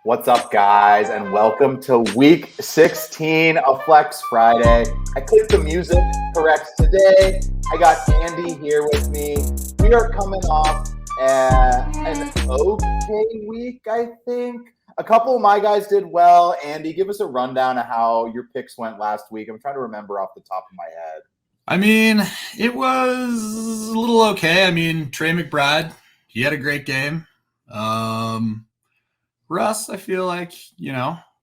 What's up, guys, and welcome to week 16 of Flex Friday. I clicked the music correct today. I got Andy here with me. We are coming off an okay week, I think. A couple of my guys did well. Andy, give us a rundown of how your picks went last week. I'm trying to remember off the top of my head. I mean, it was a little okay. I mean, Trey McBride, he had a great game. Russ, I feel like,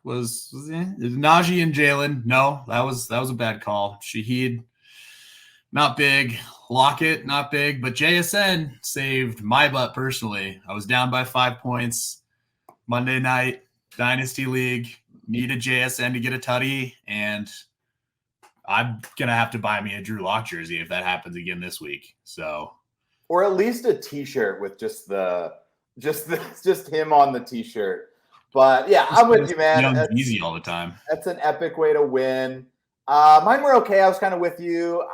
was Najee and Jalen. No, that was a bad call. Shaheed, not big. Lockett, not big. But JSN saved my butt personally. I was down by 5 points Monday night, Dynasty League. Needed JSN to get a tutty, and I'm gonna have to buy me a Drew Lock jersey if that happens again this week. So, or at least a T-shirt with just him on the T-shirt. But yeah, I'm with you, man. Easy all the time. That's an epic way to win. Mine were okay. I was kind of with you.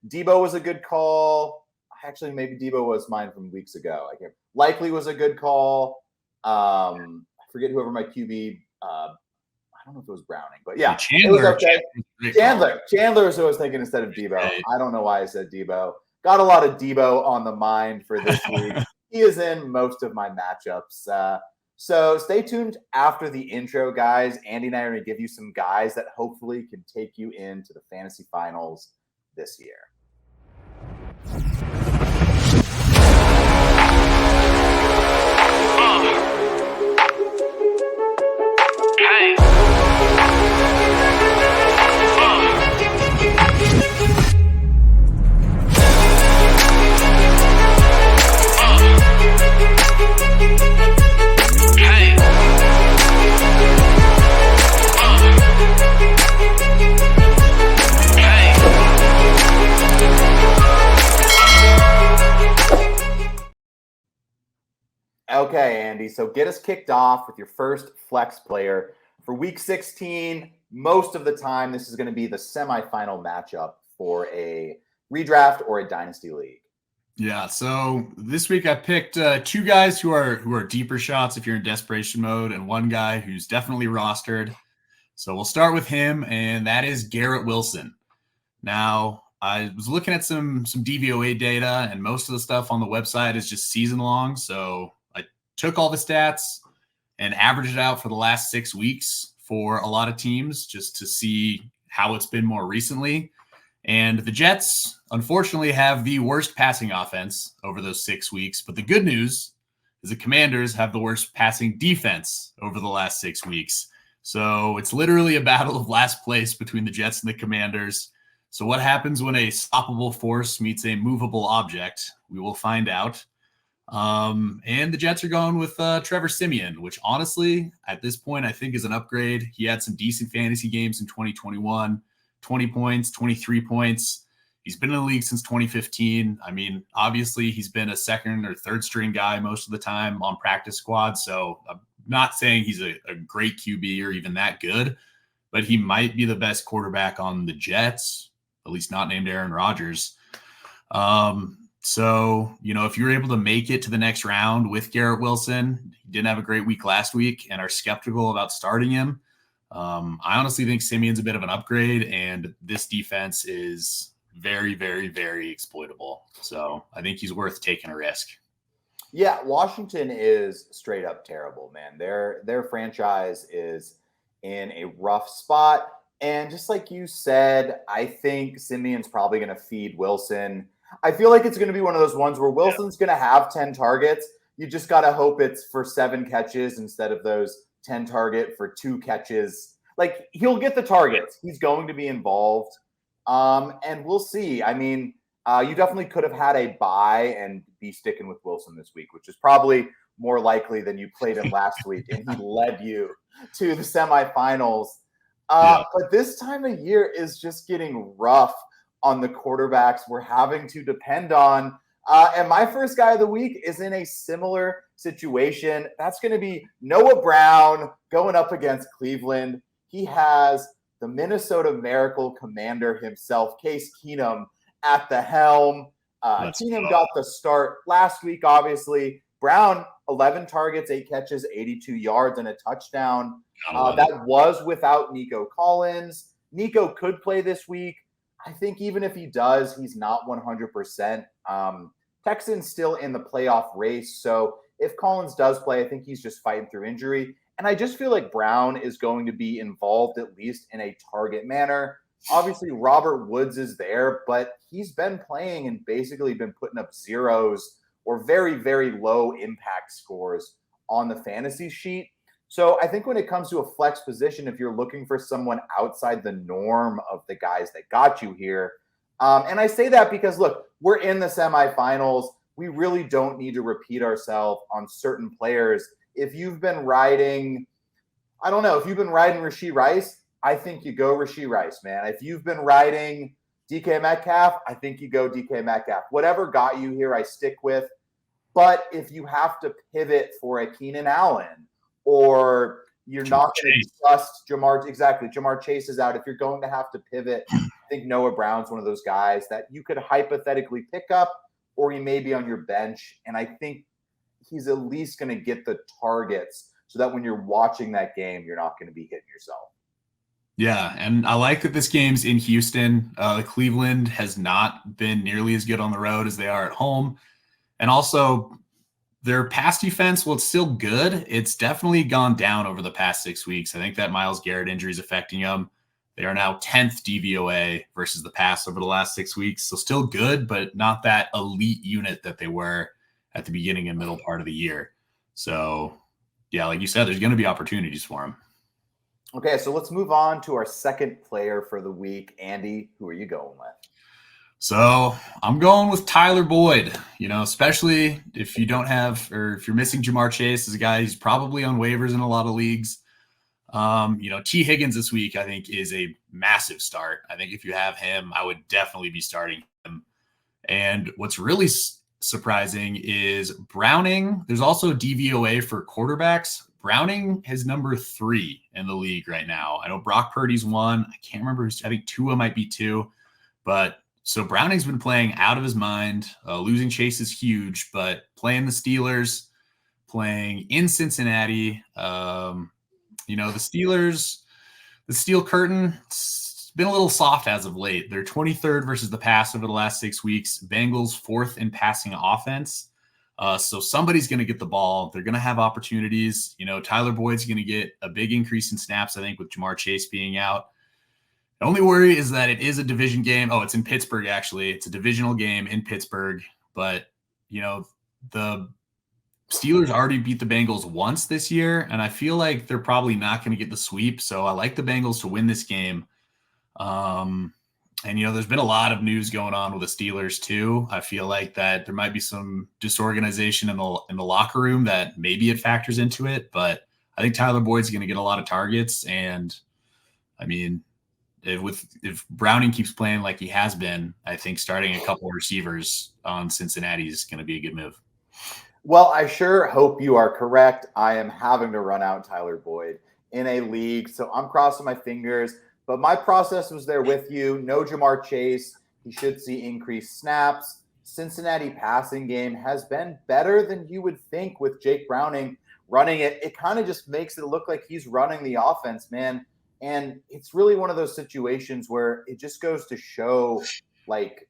Debo was a good call. Actually, maybe Debo was mine from weeks ago. Likely was a good call. I forget whoever my QB. I don't know if it was Browning, but yeah, Chandler, it was okay. Chandler is who I was thinking instead of Debo. Right. I don't know why I said Debo. Got a lot of Debo on the mind for this week. He is in most of my matchups. So stay tuned after the intro, guys. Andy and I are going to give you some guys that hopefully can take you into the fantasy finals this year. Okay, Andy, so get us kicked off with your first flex player. For week 16, most of the time, this is going to be the semifinal matchup for a redraft or a dynasty league. Yeah, so this week I picked two guys who are deeper shots if you're in desperation mode, and one guy who's definitely rostered. So we'll start with him, and that is Garrett WIlson. Now, I was looking at some DVOA data, and most of the stuff on the website is just season long, so took all the stats and averaged it out for the last 6 weeks for a lot of teams just to see how it's been more recently. And the Jets, unfortunately, have the worst passing offense over those 6 weeks. But the good news is the Commanders have the worst passing defense over the last 6 weeks. So it's literally a battle of last place between the Jets and the Commanders. So what happens when a stoppable force meets a movable object? We will find out. And the Jets are going with Trevor Siemian, which honestly, at this point, I think is an upgrade. He had some decent fantasy games in 2021, 20 points, 23 points. He's been in the league since 2015. I mean, obviously, he's been a second or third string guy most of the time on practice squad. So I'm not saying he's a great QB or even that good, but he might be the best quarterback on the Jets, at least not named Aaron Rodgers. So, if you're able to make it to the next round with Garrett WIlson, he didn't have a great week last week and are skeptical about starting him. I honestly think Simeon's a bit of an upgrade, and this defense is very, very, very exploitable. So I think he's worth taking a risk. Yeah, Washington is straight up terrible, man. Their franchise is in a rough spot. And just like you said, I think Simeon's probably going to feed Wilson. I feel like it's going to be one of those ones where Wilson's going to have 10 targets. You just got to hope it's for 7 catches instead of those 10 target for 2 catches. Like, he'll get the targets. He's going to be involved. And we'll see. I mean, you definitely could have had a bye and be sticking with Wilson this week, which is probably more likely than you played him last week, and he led you to the semifinals. But this time of year is just getting rough on the quarterbacks we're having to depend on. And my first guy of the week is in a similar situation. That's going to be Noah Brown going up against Cleveland. He has the Minnesota Miracle commander himself, Case Keenum, at the helm. Keenum got the start last week, obviously. Brown 11 targets, 8 catches, 82 yards, and a touchdown. That That was without Nico Collins. Nico could play this week. I think even if he does, he's not 100%. Texans still in the playoff race. So if Collins does play, I think he's just fighting through injury. And I just feel like Brown is going to be involved at least in a target manner. Obviously, Robert Woods is there, but he's been playing and basically been putting up zeros or very, very low impact scores on the fantasy sheet. So I think when it comes to a flex position, if you're looking for someone outside the norm of the guys that got you here, and I say that because, look, we're in the semifinals. We really don't need to repeat ourselves on certain players. If you've been riding, I don't know, if you've been riding Rashee Rice, I think you go Rashee Rice, man. If you've been riding DK Metcalf, I think you go DK Metcalf. Whatever got you here, I stick with. But if you have to pivot for a Keenan Allen, or you're not going to trust Jamar Chase is out. If you're going to have to pivot, I think Noah Brown's one of those guys that you could hypothetically pick up, or he may be on your bench. And I think he's at least going to get the targets so that when you're watching that game, you're not going to be hitting yourself. Yeah, and I like that this game's in Houston. Cleveland has not been nearly as good on the road as they are at home. And also, their pass defense, well, it's still good. It's definitely gone down over the past 6 weeks. I think that Myles Garrett injury is affecting them. They are now 10th DVOA versus the pass over the last 6 weeks. So still good, but not that elite unit that they were at the beginning and middle part of the year. So, yeah, like you said, there's going to be opportunities for them. Okay, so let's move on to our second player for the week. Andy, who are you going with? So I'm going with Tyler Boyd, especially if you don't have, or if you're missing Jamar Chase as a guy who's probably on waivers in a lot of leagues. T. Higgins this week, I think, is a massive start. I think if you have him, I would definitely be starting him. And what's really surprising is Browning. There's also DVOA for quarterbacks. Browning is number 3 in the league right now. I know Brock Purdy's 1. I can't remember. I think Tua might be 2. But so Browning's been playing out of his mind. Losing Chase is huge, but playing the Steelers, playing in Cincinnati. The Steelers, the Steel Curtain, it's been a little soft as of late. They're 23rd versus the pass over the last 6 weeks. Bengals 4th in passing offense. So somebody's going to get the ball. They're going to have opportunities. Tyler Boyd's going to get a big increase in snaps, I think, with Jamar Chase being out. The only worry is that it is a division game. Oh, it's in Pittsburgh, actually. It's a divisional game in Pittsburgh. But, the Steelers already beat the Bengals once this year, and I feel like they're probably not going to get the sweep. So I like the Bengals to win this game. There's been a lot of news going on with the Steelers too. I feel like that there might be some disorganization in the locker room that maybe it factors into it. But I think Tyler Boyd's going to get a lot of targets, and I mean, if Browning keeps playing like he has been, I think starting a couple of receivers on Cincinnati is going to be a good move. Well, I sure hope you are correct. I am having to run out Tyler Boyd in a league, so I'm crossing my fingers. But my process was there with you. No Jamar Chase. He should see increased snaps. Cincinnati passing game has been better than you would think with Jake Browning running it. It kind of just makes it look like he's running the offense, man. And it's really one of those situations where it just goes to show like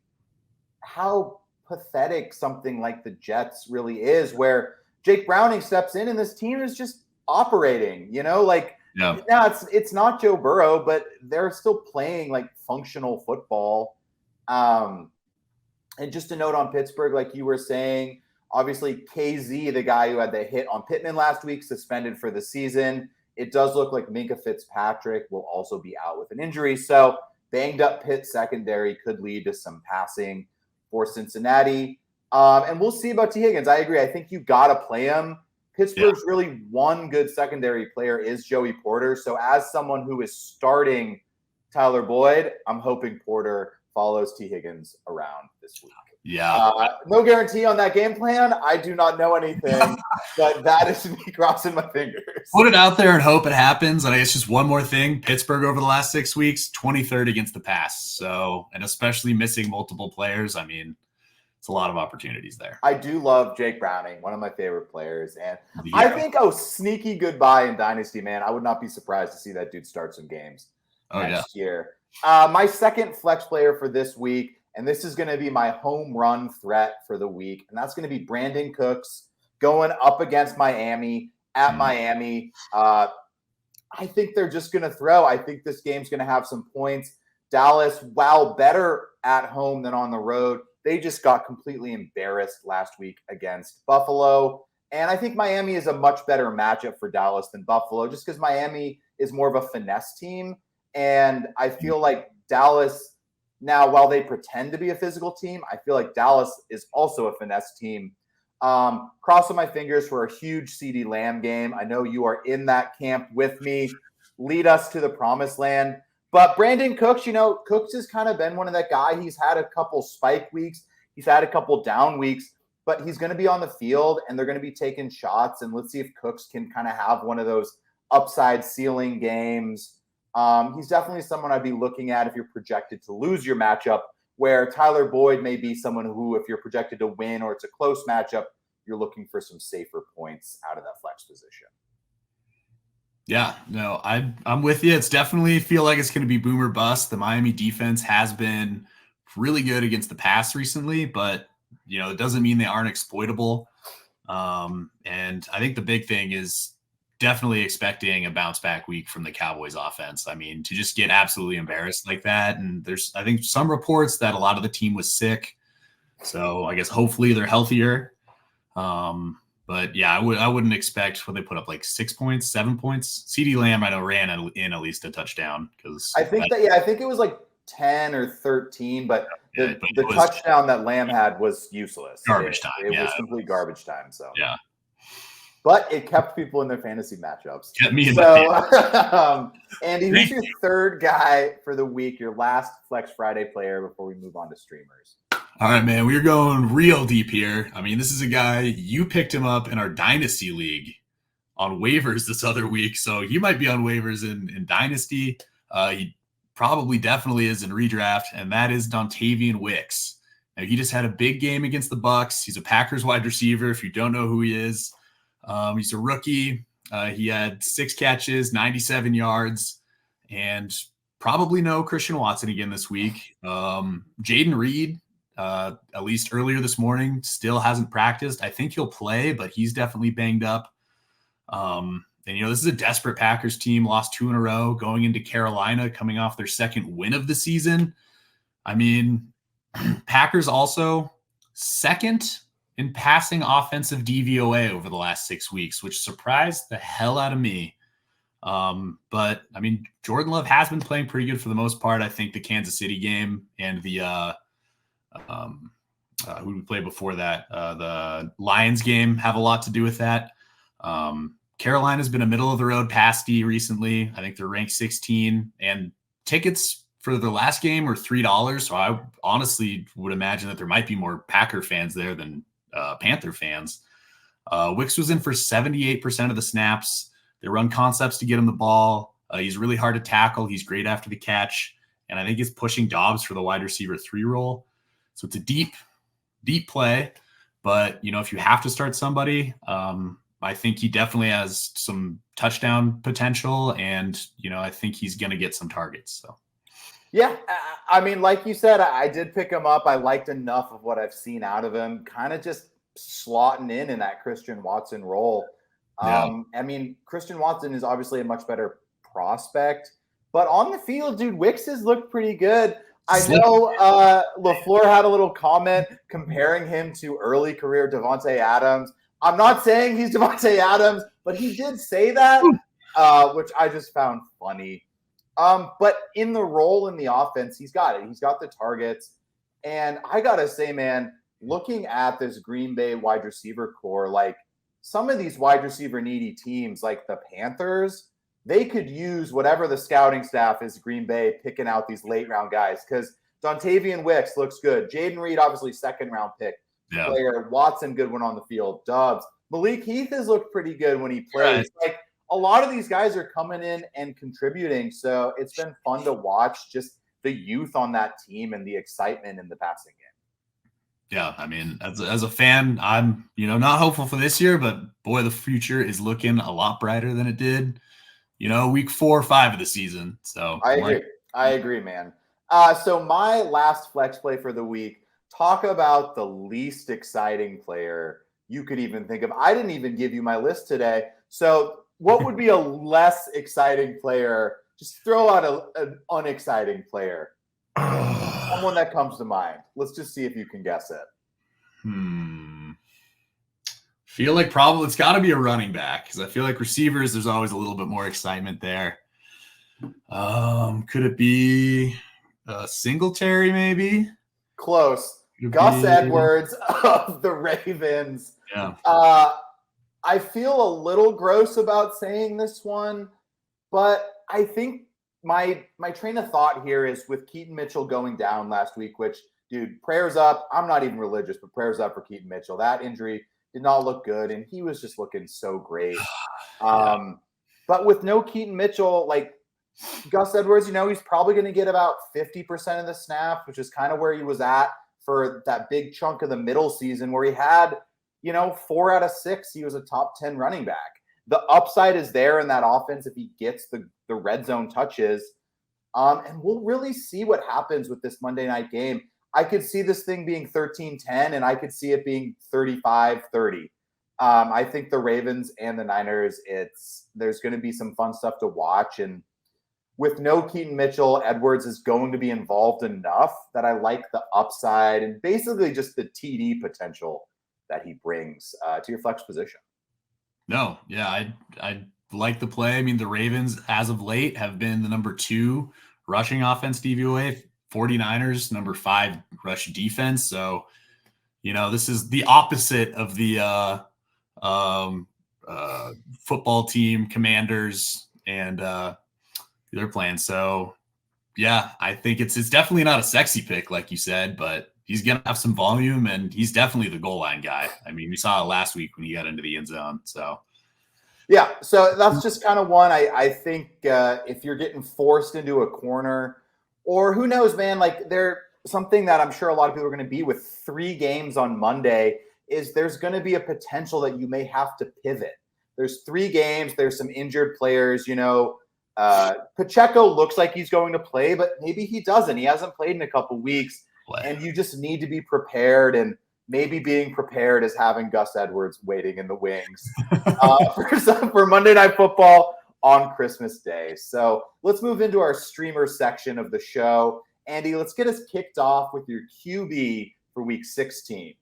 how pathetic something like the Jets really is, where Jake Browning steps in and this team is just operating, Yeah, it's not Joe Burrow, but they're still playing like functional football. And just a note on Pittsburgh, like you were saying, obviously KZ, the guy who had the hit on Pittman last week, suspended for the season. It does look like Minka Fitzpatrick will also be out with an injury. So banged up Pitt secondary could lead to some passing for Cincinnati. And we'll see about T. Higgins. I agree. I think you got to play him. Pittsburgh's really one good secondary player is Joey Porter. So as someone who is starting Tyler Boyd, I'm hoping Porter follows T. Higgins around this week. Yeah. No guarantee on that game plan. I do not know anything, but that is me crossing my fingers. Put it out there and hope it happens. And I guess just one more thing. Pittsburgh over the last 6 weeks, 23rd against the pass. So, and especially missing multiple players. I mean, it's a lot of opportunities there. I do love Jake Browning, one of my favorite players. And Yeah. I think, sneaky goodbye in Dynasty, man. I would not be surprised to see that dude start some games next year. My second flex player for this week, and this is going to be my home run threat for the week, and that's going to be Brandin Cooks going up against Miami at Miami. I think they're just going to throw. I think this game's going to have some points. Dallas, while better at home than on the road, they just got completely embarrassed last week against Buffalo. And I think Miami is a much better matchup for Dallas than Buffalo, just because Miami is more of a finesse team. And I feel like Dallas, now, while they pretend to be a physical team, I feel like Dallas is also a finesse team. Crossing my fingers for a huge CeeDee Lamb game. I know you are in that camp with me. Lead us to the promised land. But Brandin Cooks, Cooks has kind of been one of that guy. He's had a couple spike weeks. He's had a couple down weeks, but he's going to be on the field and they're going to be taking shots. And let's see if Cooks can kind of have one of those upside ceiling games. He's definitely someone I'd be looking at if you're projected to lose your matchup, where Tyler Boyd may be someone who, if you're projected to win or it's a close matchup, you're looking for some safer points out of that flex position. Yeah, no, I'm with you. It's definitely feel like it's going to be boom or bust. The Miami defense has been really good against the pass recently, but it doesn't mean they aren't exploitable. And I think the big thing is definitely expecting a bounce back week from the Cowboys offense. I mean, to just get absolutely embarrassed like that. And there's, I think, some reports that a lot of the team was sick. So I guess hopefully they're healthier. But yeah, I wouldn't expect when they put up like 6 points, 7 points. CeeDee Lamb, I know, ran in at least a touchdown because I think it was like 10 or 13, but the touchdown that Lamb had was useless. Garbage time. It was complete garbage time. So yeah. But it kept people in their fantasy matchups. Kept me in Andy, who's your third guy for the week, your last Flex Friday player before we move on to streamers? All right, man, we're going real deep here. I mean, this is a guy, you picked him up in our Dynasty League on waivers this other week, so he might be on waivers in Dynasty. He probably definitely is in redraft, and that is Dontavyion Wicks. Now, he just had a big game against the Bucs. He's a Packers wide receiver, if you don't know who he is. He's a rookie. He had 6 catches, 97 yards, and probably no Christian Watson again this week. Jaden Reed, at least earlier this morning, still hasn't practiced. I think he'll play, but he's definitely banged up. And, this is a desperate Packers team, lost 2 in a row, going into Carolina, coming off their second win of the season. I mean, Packers also second in passing offensive DVOA over the last 6 weeks, which surprised the hell out of me. But I mean, Jordan Love has been playing pretty good for the most part. I think the Kansas City game and the who we played before that, the Lions game have a lot to do with that. Carolina's been a middle of the road pass D recently. I think they're ranked 16, and tickets for the last game were $3. So I honestly would imagine that there might be more Packer fans there than Panther fans. Wicks was in for 78% of the snaps. They run concepts to get him the ball. He's really hard to tackle. He's great after the catch. And I think he's pushing Dobbs for the wide receiver 3 role. So it's a deep play. But, if you have to start somebody, I think he definitely has some touchdown potential. And, I think he's going to get some targets. So. Yeah, I mean, like you said, I did pick him up. I liked enough of what I've seen out of him, kind of just slotting in that Christian Watson role. Yeah. I mean, Christian Watson is obviously a much better prospect, but on the field, dude, Wicks has looked pretty good. I know LaFleur had a little comment comparing him to early career Devontae Adams. I'm not saying he's Devontae Adams, but he did say that, which I just found funny. But in the role in the offense, he's got it. He's got the targets. And I got to say, man, looking at this Green Bay wide receiver core, like some of these wide receiver needy teams, like the Panthers, they could use whatever the scouting staff is Green Bay picking out these late round guys, because Dontavyion Wicks looks good. Jaden Reed, obviously second round pick player. Watson, good one on the field. Dobbs. Malik Heath has looked pretty good when he plays. Right. Like, a lot of these guys are coming in and contributing, so it's been fun to watch just the youth on that team and the excitement in the passing game. Yeah, I mean, as a fan, I'm not hopeful for this year, but boy, the future is looking a lot brighter than it did, week 4 or 5 of the season. So I I'm like, agree. I agree, man. So my last flex play for the week, talk about the least exciting player you could even think of. I didn't even give you my list today. So what would be a less exciting player? Just throw out an unexciting player. Someone that comes to mind. Let's just see if you can guess it. Feel like probably it's got to be a running back because I feel like receivers, there's always a little bit more excitement there. Could it be Singletary maybe? Close. Gus Edwards of the Ravens. Yeah. I feel a little gross about saying this one, but I think my train of thought here is with Keaton Mitchell going down last week, which, dude, prayers up. I'm not even religious, but prayers up for Keaton Mitchell. That injury did not look good, and he was just looking so great. But with no Keaton Mitchell, like Gus Edwards, he's probably going to get about 50% of the snaps, which is kind of where he was at for that big chunk of the middle season where he had, 4 out of 6, he was a top 10 running back. The upside is there in that offense if he gets the red zone touches. And we'll really see what happens with this Monday night game. I could see this thing being 13-10, and I could see it being 35-30. I think the Ravens and the Niners, there's going to be some fun stuff to watch. And with no Keaton Mitchell, Edwards is going to be involved enough that I like the upside and basically just the TD potential that he brings to your flex position. No, yeah, I like the play. I mean, the Ravens, as of late, have been the number 2 rushing offense DVOA. 49ers, number 5 rush defense. So, this is the opposite of the football team Commanders and their plan. So, yeah, I think it's definitely not a sexy pick, like you said, but he's going to have some volume, and he's definitely the goal line guy. I mean, we saw it last week when he got into the end zone. So, yeah, so that's just kind of one. I think if you're getting forced into a corner, or who knows, man, like something that I'm sure a lot of people are going to be with 3 games on Monday is there's going to be a potential that you may have to pivot. There's 3 games. There's some injured players, Pacheco looks like he's going to play, but maybe he doesn't. He hasn't played in a couple weeks, and you just need to be prepared. And maybe being prepared is having Gus Edwards waiting in the wings for Monday Night Football on Christmas Day. So let's move into our streamer section of the show. Andy, let's get us kicked off with your QB for week 16.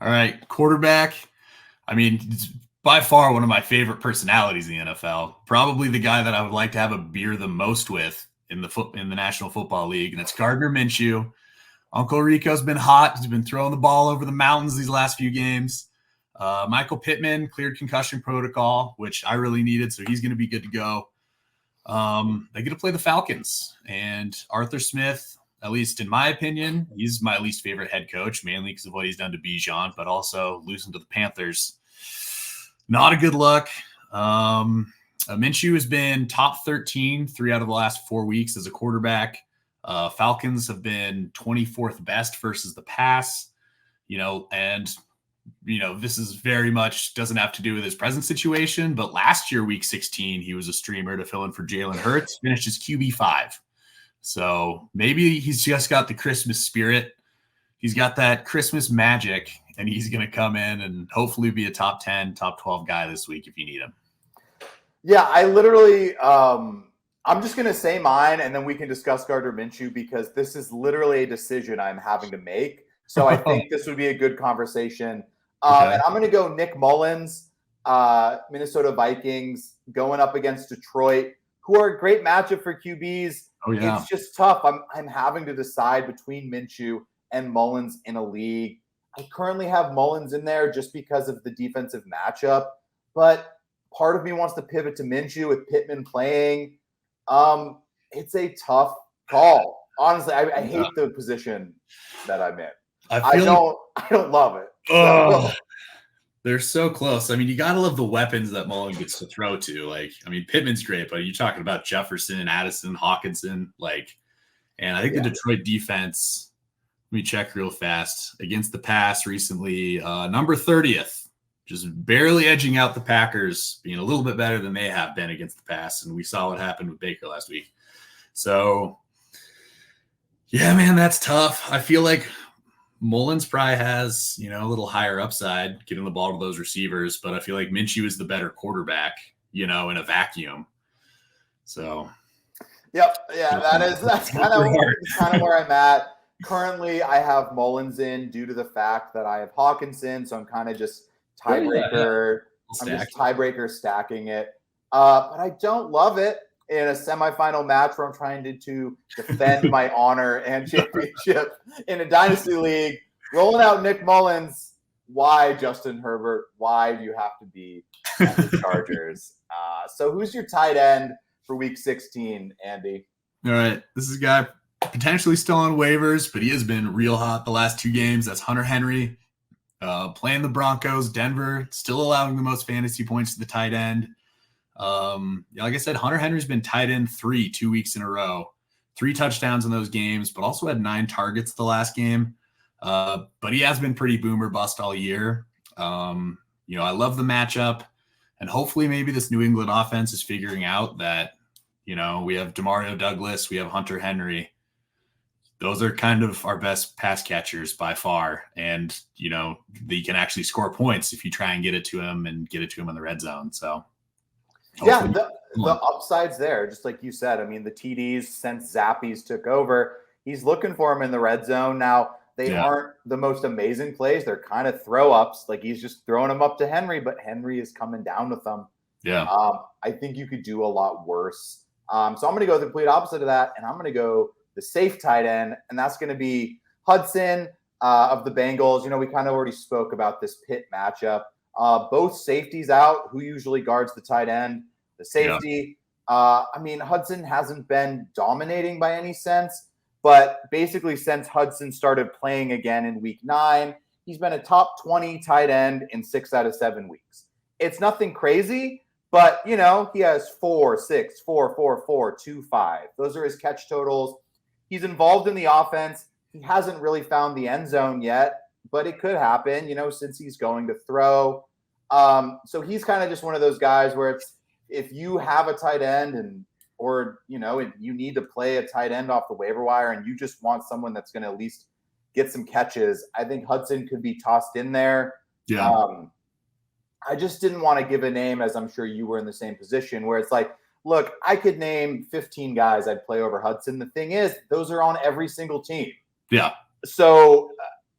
All right, quarterback. I mean, it's by far one of my favorite personalities in the NFL. Probably the guy that I would like to have a beer the most with in the National Football League, and it's Gardner Minshew. Uncle Rico's been hot. He's been throwing the ball over the mountains these last few games. Michael Pittman cleared concussion protocol, which I really needed, so he's going to be good to go. They get to play the Falcons, and Arthur Smith, at least in my opinion, he's my least favorite head coach, mainly because of what he's done to Bijan, but also losing to the Panthers. Not a good look. Minshew has been top 13 3 out of the last 4 weeks as a quarterback. Falcons have been 24th best versus the pass, and this is very much doesn't have to do with his present situation, but last year, week 16, he was a streamer to fill in for Jalen Hurts, finished his QB5. So maybe he's just got the Christmas spirit. He's got that Christmas magic, and he's going to come in and hopefully be a top 10, top 12 guy this week if you need him. Yeah, I literally I'm just going to say mine, and then we can discuss Gardner Minshew because this is literally a decision I'm having to make. So I think this would be a good conversation. Okay. And I'm going to go Nick Mullins, Minnesota Vikings, going up against Detroit, who are a great matchup for QBs. Oh, yeah. It's just tough. I'm having to decide between Minshew and Mullins in a league. I currently have Mullins in there just because of the defensive matchup, but part of me wants to pivot to Minshew with Pittman playing. It's a tough call. Honestly, I hate the position that I'm in. I don't love it. Oh, they're so close. I mean, you got to love the weapons that Mullen gets to throw to. Pittman's great, but you're talking about Jefferson, Addison, Hawkinson, and I think the Detroit defense, me check real fast. Against the pass recently, number 30th, just barely edging out the Packers, being a little bit better than they have been against the pass. And we saw what happened with Baker last week. So, yeah, man, that's tough. I feel like Mullins probably has, a little higher upside getting the ball to those receivers, but I feel like Minshew is the better quarterback, in a vacuum. So, yep, yeah, that's kind of where I'm at. Currently, I have Mullins in due to the fact that I have Hawkinson, so I'm kind of just tiebreaker. I'm just tiebreaker stacking it, but I don't love it in a semifinal match where I'm trying to defend my honor and championship in a dynasty league. Rolling out Nick Mullins. Why, Justin Herbert? Why do you have to be at the Chargers? So who's your tight end for Week 16, Andy? All right, this is a guy potentially still on waivers, but he has been real hot the last 2 games. That's Hunter Henry, playing the Broncos. Denver still allowing the most fantasy points to the tight end. Like I said, Hunter Henry's been tight end 2 weeks in a row, 3 touchdowns in those games, but also had 9 targets the last game. But he has been pretty boomer bust all year. I love the matchup, and hopefully maybe this New England offense is figuring out that, we have Demario Douglas, we have Hunter Henry. Those are kind of our best pass catchers by far. And, they can actually score points if you try and get it to him and get it to him in the red zone. So, yeah, the upside's there, just like you said. I mean, the TDs since Zappies took over, he's looking for him in the red zone. Now, they aren't the most amazing plays. They're kind of throw-ups. Like, he's just throwing them up to Henry, but Henry is coming down with them. Yeah. I think you could do a lot worse. So I'm going to go the complete opposite of that, and I'm going to go the safe tight end, and that's going to be Hudson of the Bengals. We kind of already spoke about this Pitt matchup. Both safeties out. Who usually guards the tight end? The safety. Yeah. Hudson hasn't been dominating by any sense, but basically since Hudson started playing again in Week 9, he's been a top 20 tight end in 6 out of 7 weeks. It's nothing crazy, but, he has 4, 6, 4, 4, 4, 2, 5. Those are his catch totals. He's involved in the offense. He hasn't really found the end zone yet, but it could happen, since he's going to throw. So he's kind of just one of those guys where it's, if you have a tight end or you need to play a tight end off the waiver wire and you just want someone that's going to at least get some catches, I think Hudson could be tossed in there. Yeah. I just didn't want to give a name, as I'm sure you were in the same position, where it's like, look, I could name 15 guys I'd play over Hudson. The thing is, those are on every single team. Yeah. So,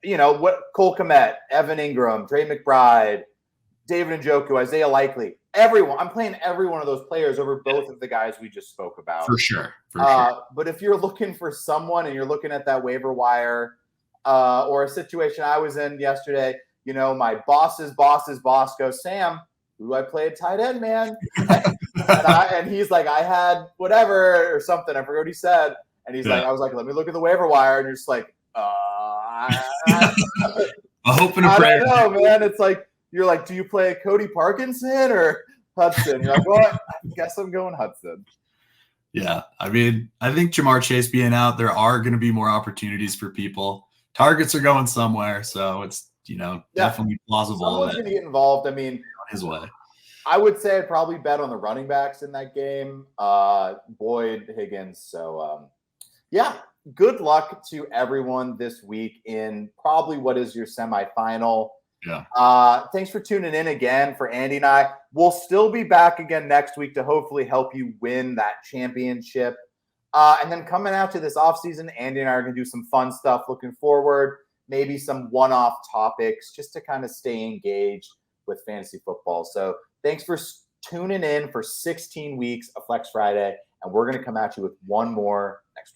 what Cole Kmet, Evan Ingram, Trey McBride, David Njoku, Isaiah Likely, everyone. I'm playing every one of those players over both of the guys we just spoke about. For sure. But if you're looking for someone and you're looking at that waiver wire or a situation I was in yesterday, my boss's boss goes, Sam, who do I play at tight end, man? and he's like, I had whatever or something. I forgot what he said. And he's like, I was like, let me look at the waiver wire. And you're just like, a hope and a prayer. I don't know, man. It's like, you're like, do you play Cody Parkinson or Hudson? You're like, well, I guess I'm going Hudson. Yeah. I think Jamar Chase being out, there are going to be more opportunities for people. Targets are going somewhere. So it's, definitely plausible. Someone's going to get involved. His way. I would say I'd probably bet on the running backs in that game. Boyd, Higgins. So, good luck to everyone this week in probably what is your semifinal. Yeah. Thanks for tuning in again for Andy and I. We'll still be back again next week to hopefully help you win that championship. And then coming out to this offseason, Andy and I are going to do some fun stuff looking forward, maybe some one-off topics just to kind of stay engaged with fantasy football. So thanks for tuning in for 16 weeks of Flex Friday, and we're going to come at you with one more next week.